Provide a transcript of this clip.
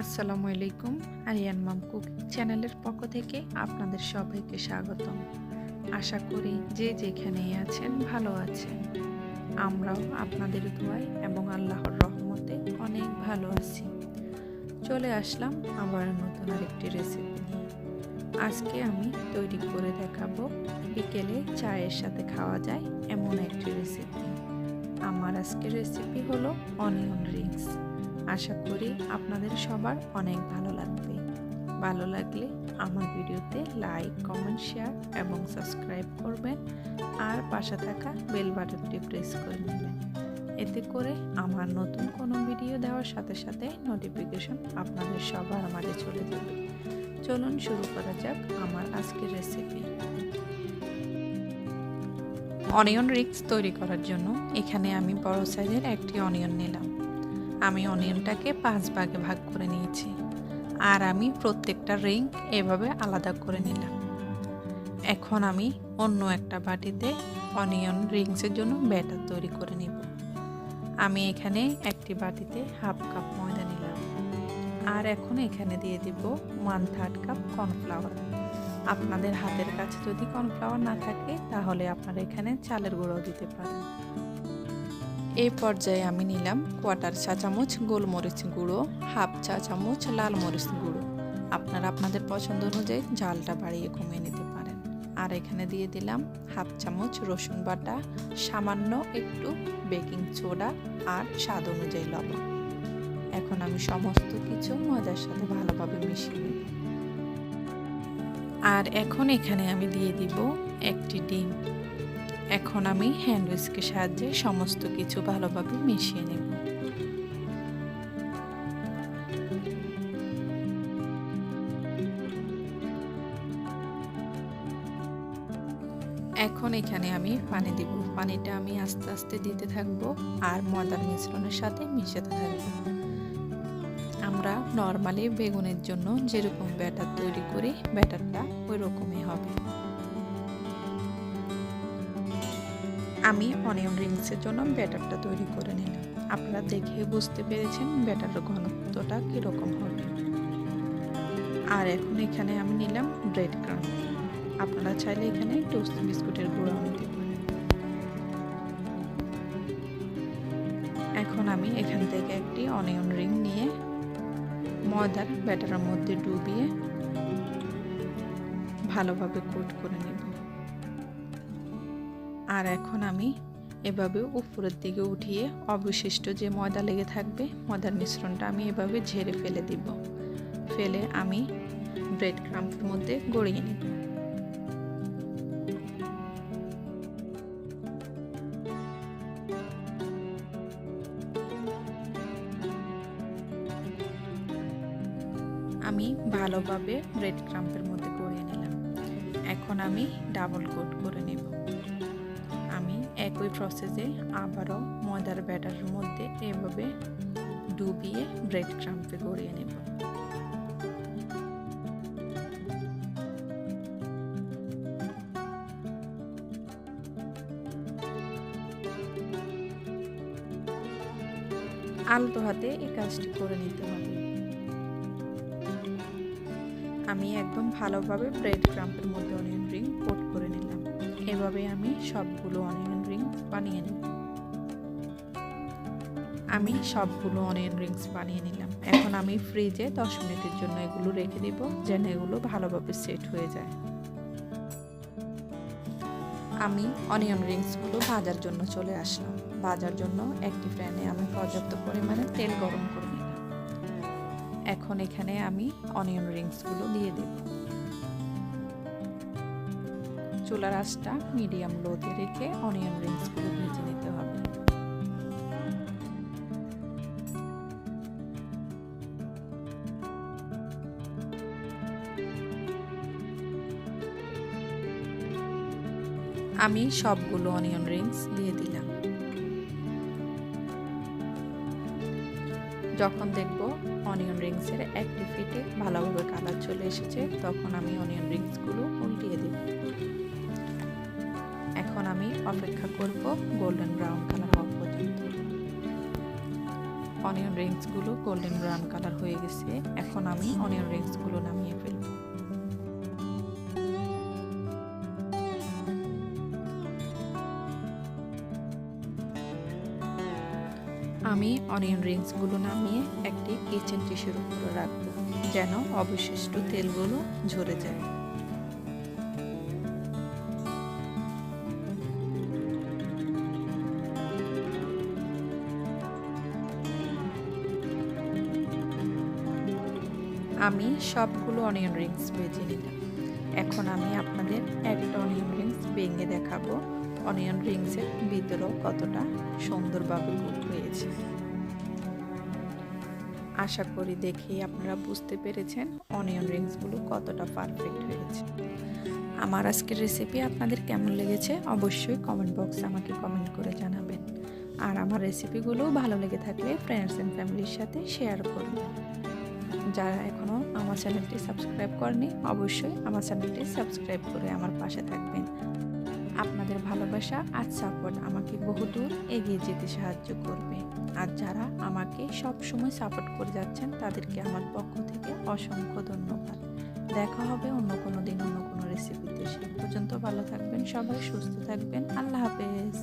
আসসালামু আলাইকুম। আরিয়ান মাম কুকিং চ্যানেলের পক্ষ থেকে আপনাদের সবাইকে স্বাগতম। আশা করি যে যেখানেই আছেন ভালো আছেন। আমরাও আপনাদের দোয়ায় এবং আল্লাহর রহমতে অনেক ভালো আছি। চলে আসলাম আবার নতুন আরেকটি রেসিপি নিয়ে। আজকে আমি তৈরি করে দেখাবো বিকেলে চায়ের সাথে খাওয়া যায় এমন একটি রেসিপি। আমার আজকের রেসিপি হলো অনিয়ন রিংস। আশা করি আপনাদের সবার অনেক ভালো লাগবে। ভালো লাগলে আমার ভিডিওতে লাইক, কমেন্ট, শেয়ার এবং সাবস্ক্রাইব করবেন আর পাশে থাকা বেল বাটনটি প্রেস করে নেবেন। এতে করে আমার নতুন কোনো ভিডিও দেওয়ার সাথে সাথে নোটিফিকেশন আপনাদের সবার মাঝে চলে যাবে। চলুন শুরু করা যাক আমার আজকের রেসিপি। অনিয়ন রিংস তৈরি করার জন্য এখানে আমি বড় সাইজের একটি অনিয়ন নিলাম। আমি অনিয়নটাকে 5 ভাগে ভাগ করে নিয়েছি আর আমি প্রত্যেকটা রিং এভাবে আলাদা করে নিলাম। এখন আমি অন্য একটা বাটিতে অনিয়ন রিংসের জন্য ব্যাটার তৈরি করে নিব। আমি এখানে একটি বাটিতে হাফ কাপ ময়দা নিলাম আর এখন এখানে দিয়ে দিব 1/3 কাপ কর্নফ্লাওয়ার। আপনাদের হাতের কাছে যদি কর্নফ্লাওয়ার না থাকে তাহলে আপনারা এখানে চালের গুঁড়ো দিতে পারেন। এই পর্যায়ে আমি নিলাম 1/4 চা চামচ গোলমরিচ গুঁড়ো, হাফ চা চামচ লাল মরিচ গুঁড়ো। আপনারা আপনাদের পছন্দ অনুযায়ী ঝালটা বাড়িয়ে কমিয়ে নিতে পারেন। আর এখানে দিয়ে দিলাম হাফ চামচ রসুন বাটা, সামান্য একটু বেকিং সোডা আর স্বাদ অনুযায়ী লবণ। এখন আমি সমস্ত কিছু ময়দার সাথে ভালোভাবে মিশিয়ে নেব। আর এখন এখানে আমি দিয়ে দিব একটি ডিম। এখন আমি হ্যান্ড হুইস্কের সাহায্যে সমস্ত কিছু ভালোভাবে মিশিয়ে নেব। এখন এখানে আমি পানি দিব। পানিটা আমি আস্তে আস্তে দিতে থাকবো আর ময়দার মিশ্রণের সাথে মিশাতে থাকবো। আমরা নর্মালি বেগুনের জন্য যেরকম ব্যাটার তৈরি করি ব্যাটারটা ওই রকমই হবে। আমি অনিয়ন রিংসের জন্য ব্যাটারটা তৈরি করে নিলাম। আপনারা দেখে বুঝতে পেরেছেন ব্যাটারের ঘনত্বটা কীরকম হবে। আর এখন এখানে আমি নিলাম ব্রেড ক্রাম্ব। আপনারা চাইলে এখানে টোস্ট বিস্কুটের গুঁড়ো নিতে পারেন। এখন আমি এখান থেকে একটি অনিয়ন রিং নিয়ে ময়দার ব্যাটারের মধ্যে ডুবিয়ে ভালোভাবে কোট করে নেব। আর এখন আমি এভাবে উপরের দিকে উঠিয়ে অবশিষ্ট যে ময়দা লেগে থাকবে ময়দার মিশ্রণটা আমি এভাবে ঝেড়ে ফেলে দিব। ফেলে আমি ব্রেড ক্রাম্বের মধ্যে গড়িয়ে নেব। আমি ভালোভাবে ব্রেড ক্রাম্বের মধ্যে গড়িয়ে নিলাম। এখন আমি ডাবল কোট করে নেব। আমি একই প্রসেসে আবারও ময়দার ব্যাটারের মধ্যে এভাবে ডুবিয়ে ব্রেড ক্রাম্বে গড়িয়ে নেব। আলতো হাতে এই কাজটি করে নিতে হবে। আমি একদম ভালোভাবে ব্রেড ক্রাম্বের মধ্যে অনিয়ন রিং কোট করে নিলাম। এভাবে আমি সবগুলো অনিয়ন রিংস বানিয়ে নেব। আমি সবগুলো অনিয়ন রিংস বানিয়ে নিলাম। এখন আমি ফ্রিজে 10 মিনিটের জন্য এগুলো রেখে দিব যেন এগুলো ভালোভাবে সেট হয়ে যায়। আমি অনিয়ন রিংসগুলো ভাজার জন্য চলে আসলাম। ভাজার জন্য একটি প্যানে আমি পর্যাপ্ত পরিমাণে তেল গরম করে নিলাম। এখন এখানে আমি অনিয়ন রিংসগুলো দিয়ে দেব। চুলার আঁচটা মিডিয়াম লোতে রেখে অনিয়ন রিংসগুলো ভেজে নিতে হবে। আমি সবগুলো অনিয়ন রিংস দিয়ে দিলাম। যখন দেখব অনিয়ন রিংসের একটি ফিটে ভালোভাবে কালার চলে এসেছে তখন আমি অনিয়ন রিংসগুলো উল্টিয়ে দেব। এখন আমি অপেক্ষা করব গোল্ডেন ব্রাউন কালার হওয়া পর্যন্ত। অনিয়ন রিংসগুলো গোল্ডেন ব্রাউন কালার হয়ে গেছে। এখন আমি অনিয়ন রিংসগুলো নামিয়ে ফেলব। আমি অনিয়ন রিংসগুলো নামিয়ে একটি কিচেন টিস্যুর উপরে রাখবো, যেন অবশিষ্ট তেলগুলো ঝরে যায়। আমি সবগুলো অনিয়ন রিংস ভেজে নিলাম। এখন আমি আপনাদের একটা অনিয়ন রিংস ভেঙে দেখাবো অনিয়ন রিংসের ভিতরেও কতটা সুন্দরভাবে কুক হয়েছে। আশা করি দেখেই আপনারা বুঝতে পেরেছেন অনিয়ন রিংসগুলো কতটা পারফেক্ট হয়েছে। আমার আজকের রেসিপি আপনাদের কেমন লেগেছে অবশ্যই কমেন্ট বক্সে আমাকে কমেন্ট করে জানাবেন। আর আমার রেসিপিগুলো ভালো লেগে থাকলে ফ্রেন্ডস অ্যান্ড ফ্যামিলির সাথে শেয়ার করবেন। যারা এখনও আমার চ্যানেলটি সাবস্ক্রাইব করেনি অবশ্যই আমার চ্যানেলটি সাবস্ক্রাইব করে আমার পাশে থাকবেন। আপনাদের ভালোবাসা আর সাপোর্ট আমাকে বহুদূর এগিয়ে যেতে সাহায্য করবে। আর যারা আমাকে সব সময় সাপোর্ট করে যাচ্ছেন তাদেরকে আমার পক্ষ থেকে অসংখ্য ধন্যবাদ। দেখা হবে অন্য কোনো দিন অন্য কোনো রেসিপিতে। সেই পর্যন্ত ভালো থাকবেন সবাই, সুস্থ থাকবেন। আল্লাহ হাফেজ।